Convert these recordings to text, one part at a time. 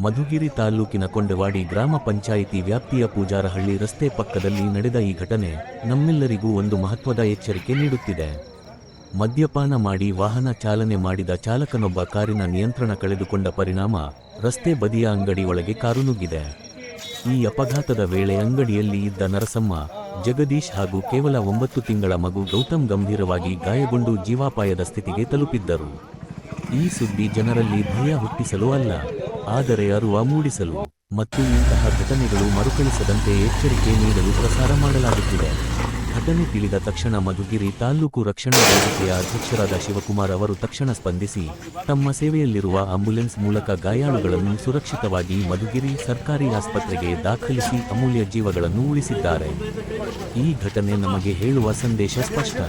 ಮಧುಗಿರಿ ತಾಲ್ಲೂಕಿನ ಕೊಂಡವಾಡಿ ಗ್ರಾಮ ಪಂಚಾಯಿತಿ ವ್ಯಾಪ್ತಿಯ ಪೂಜಾರಹಳ್ಳಿ ರಸ್ತೆ ಪಕ್ಕದಲ್ಲಿ ನಡೆದ ಈ ಘಟನೆ ನಮ್ಮೆಲ್ಲರಿಗೂ ಒಂದು ಮಹತ್ವದ ಎಚ್ಚರಿಕೆ ನೀಡುತ್ತಿದೆ. ಮದ್ಯಪಾನ ಮಾಡಿ ವಾಹನ ಚಾಲನೆ ಮಾಡಿದ ಚಾಲಕನೊಬ್ಬ ಕಾರಿನ ನಿಯಂತ್ರಣ ಕಳೆದುಕೊಂಡ ಪರಿಣಾಮ ರಸ್ತೆ ಬದಿಯ ಅಂಗಡಿ ಒಳಗೆ ಕಾರು ನುಗ್ಗಿದೆ. ಈ ಅಪಘಾತದ ವೇಳೆ ಅಂಗಡಿಯಲ್ಲಿ ಇದ್ದ ನರಸಮ್ಮ, ಜಗದೀಶ್ ಹಾಗೂ ಕೇವಲ 9 ತಿಂಗಳ ಮಗು ಗೌತಮ್ ಗಂಭೀರವಾಗಿ ಗಾಯಗೊಂಡು ಜೀವಾಪಾಯದ ಸ್ಥಿತಿಗೆ ತಲುಪಿದ್ದರು. ಈ ಸುದ್ದಿ ಜನರಲ್ಲಿ ಭಯ ಹುಟ್ಟಿಸಲು ಅಲ್ಲ, ಆದರೆ ಅರಿವು ಮೂಡಿಸಲು ಮತ್ತು ಇಂತಹ ಘಟನೆಗಳು ಮರುಕಳಿಸದಂತೆ ಎಚ್ಚರಿಕೆ ನೀಡಲು ಪ್ರಸಾರ ಮಾಡಲಾಗುತ್ತಿದೆ. ಘಟನೆ ತಿಳಿದ ತಕ್ಷಣ ಮಧುಗಿರಿ ತಾಲ್ಲೂಕು ರಕ್ಷಣಾ ವೇದಿಕೆಯ ಅಧ್ಯಕ್ಷರಾದ ಶಿವಕುಮಾರ್ ಅವರು ತಕ್ಷಣ ಸ್ಪಂದಿಸಿ ತಮ್ಮ ಸೇವೆಯಲ್ಲಿರುವ ಆಂಬ್ಯುಲೆನ್ಸ್ ಮೂಲಕ ಗಾಯಾಳುಗಳನ್ನು ಸುರಕ್ಷಿತವಾಗಿ ಮಧುಗಿರಿ ಸರ್ಕಾರಿ ಆಸ್ಪತ್ರೆಗೆ ದಾಖಲಿಸಿ ಅಮೂಲ್ಯ ಜೀವಗಳನ್ನು ಉಳಿಸಿದ್ದಾರೆ. ಈ ಘಟನೆ ನಮಗೆ ಹೇಳುವ ಸಂದೇಶ ಸ್ಪಷ್ಟ: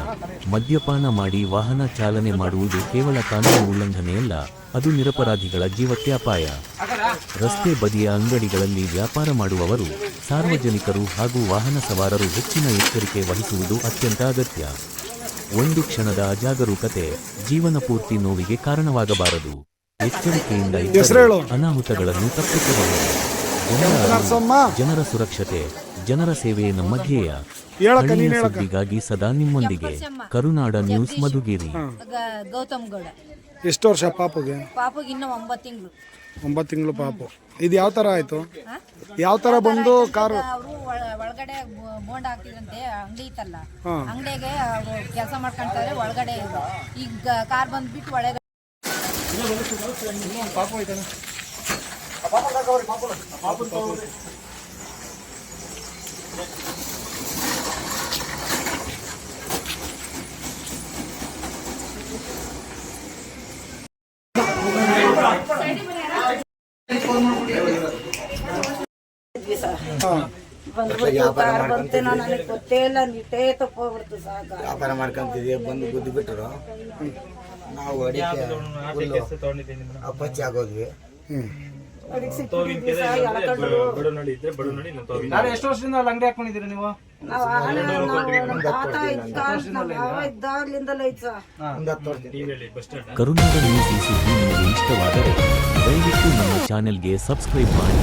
ಮದ್ಯಪಾನ ಮಾಡಿ ವಾಹನ ಚಾಲನೆ ಮಾಡುವುದು ಕೇವಲ ಕಾನೂನು ಉಲ್ಲಂಘನೆಯಲ್ಲ, ಅದು ನಿರಪರಾಧಿಗಳ ಜೀವಕ್ಕೆ ಅಪಾಯ. ರಸ್ತೆ ಬದಿಯ ಅಂಗಡಿಗಳಲ್ಲಿ ವ್ಯಾಪಾರ ಮಾಡುವವರು, ಸಾರ್ವಜನಿಕರು ಹಾಗೂ ವಾಹನ ಸವಾರರು ಹೆಚ್ಚಿನ ಎಚ್ಚರಿಕೆ ವಹಿಸುವುದು ಅತ್ಯಂತ ಅಗತ್ಯ. ಒಂದು ಕ್ಷಣದ ಅಜಾಗರೂಕತೆ ಜೀವನ ಪೂರ್ತಿ ನೋವಿಗೆ ಕಾರಣವಾಗಬಾರದು. ಎಚ್ಚರಿಕೆಯಿಂದ ಇದ್ದರೆ ಅನಾಹುತಗಳನ್ನು ತಪ್ಪಿಸಬಹುದು. ಜನರ ಸುರಕ್ಷತೆ, ಜನರ ಸೇವೆ ನಮ್ಮ ಧ್ಯೇಯ. ಸ್ಥಳೀಯ ಸುದ್ದಿಗಾಗಿ ಸದಾ ನಿಮ್ಮೊಂದಿಗೆ. ಕರುನಾಡ ನ್ಯೂಸ್, ಮಧುಗಿರಿ. ಗೌತಮ್ ಗೌಡ. ಎಷ್ಟು ವರ್ಷ ಪಾಪುಗೆ? ಪಾಪುಗೆ ಇನ್ನೂ 9 ತಿಂಗಳು. 9 ತಿಂಗಳು ಪಾಪು. ಇದು ಯಾವ ತರ ಆಯ್ತು? ಯಾವ ತರ ಬಂದು ಕಾರು? ಅವರು ಒಳಗಡೆ ಬೋಂಡ್ ಹಾಕ್ತಿದ್ರಂತೆ, ಅಂಗಡಿ ಇತ್ತಲ್ಲ, ಅಂಗಡಿಗೆ ಕೆಲಸ ಮಾಡ್ಕೊಂತಾರೆ ಒಳಗಡೆ. ಈಗ ಕಾರ್ ಬಂದ್ಬಿಟ್ಟು ಒಳಗಡೆ ವ್ಯಾಪಾರ ಮಾಡ್ಕೊಂತಿದ್ವಿ. ಬಂದು ಬುದ್ಧಿ ಬಿಟ್ಟರು, ನಾವು ಅಡಿಕೆ ಅಪ್ಪಚ್ಚಿ ಆಗೋದ್ವಿ. ಎಷ್ಟು ವರ್ಷದಿಂದ ಅಲ್ಲಿ ಅಂಗಡಿ ಹಾಕೊಂಡಿದ್ದೀರಿ ನೀವು? ಕರುನಾಡ ನ್ಯೂಸ್ ಈ ಸುದ್ದಿ ನಿಮಗೆ ಇಷ್ಟವಾದರೆ ದಯವಿಟ್ಟು ನಮ್ಮ ಚಾನೆಲ್ಗೆ ಸಬ್ಸ್ಕ್ರೈಬ್ ಮಾಡಿ,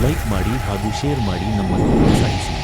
ಲೈಕ್ ಮಾಡಿ ಹಾಗೂ ಶೇರ್ ಮಾಡಿ ನಮ್ಮನ್ನು ಪ್ರೋತ್ಸಾಹಿಸಿ.